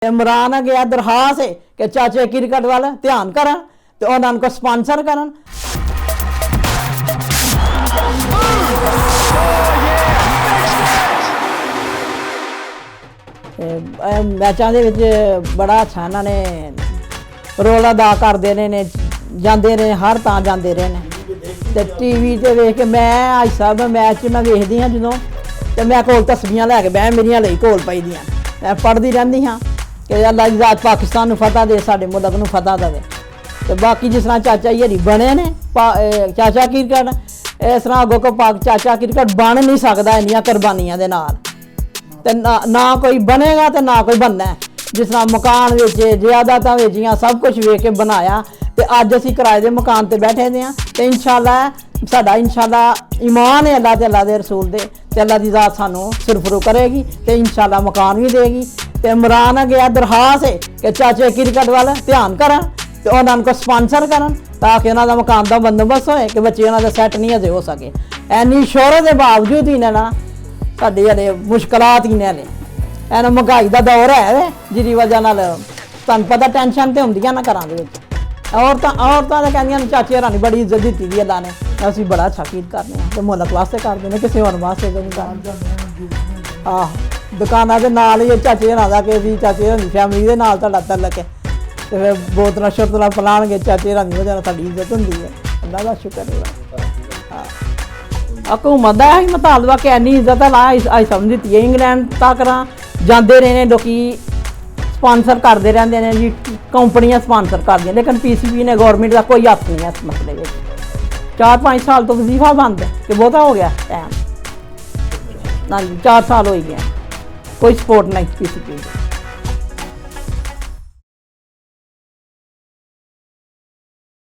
इमरान गया दरखास्त है कि चाचे क्रिकेट वाले ध्यान करन तो उन्होंने स्पॉन्सर करन। मैचों के बड़ा अच्छा इन्होंने रोल अदा करते ने जाते रहे हर तां जाते रहे ने ते टीवी ते वेख के मैं अज सब मैच मैं वेखदी हाँ जो तो मैं कोल तस्वीरें लैके बह मेरिया ਲਈ कोल पई दियां मैं पढ़ती रहती हाँ कि अल्लाह की जात पाकिस्तान नूं फतह दे साडे मुल्क नूं फतह देवे। तो बाकी जिस तरह चाचा जी बने ने चाचा क्रिकेट इस तरह अगों को चाचा क्रिकेट बन नहीं सकता इन्नियां कुर्बानियां दे नाल ते ना कोई बनेगा तो ना कोई बनना है। जिस तरह मकान वेचे जायदादां वेचियां सब कुछ वेच के बनाया तो अज असीं किराए दे मकान ते बैठे दे हां ते इंशाअल्लाह साडा इंशाअल्लाह ईमान है अल्लाह ते अल्लाह दे रसूल दे ते अल्लाह दी ज़ात सानूं सुरफरू करेगी ते इंशाअल्लाह मकान भी देगी। तो इमरान गया दरखास्त है कि चाचे क्रिकेट वाले ध्यान करन तो उन्होंने स्पॉन्सर करन ताकि उन्होंने मकान का बंदोबस्त होए कि बच्चे उन्होंने सैट नहीं अजे हो सके। इन्नी शोहरत के बावजूद ही ना साडी हले मुश्किलात ही ने हले एन महंगाई का दौर है जिसकी वजह नाल तुहानूं पता टेंशन तो होंदियां ना घरां दे विच। औरतां तो कहंदियां चाचे हरां बड़ी इज्जत दी दी अल्लाह ने असीं बड़ा अच्छा कीत करने तो मुल्क वास्ते करदे ने किसी होर वास्ते नहीं करदे। आह दुकाना के नाल ही चाचे हरां दा कि चाचे हरां दी फैमिली दे नाल तुहाडा तलक है तो फिर बोतलां शोतलां पलाणगे चाचे हरां दी वजह नाल साडी इज्जत हुंदी है अल्लाह दा शुक्र है। हुकूमत का ही मुतालबा कि इन्नी इज्जत है अज समझ दी है इंग्लैंड तक जाते रहे ने लोग स्पॉन्सर करते रहते हैं जी कंपनियां स्पॉन्सर कर दी लेकिन PCB ने गौरमेंट का कोई हथ नहीं है इस मसले में। 4-5 साल तो वजीफा बंद है कि बहुता हो गया टाइम ना जी 4 साल हो गया कोई सपोर्ट नहीं PCB की।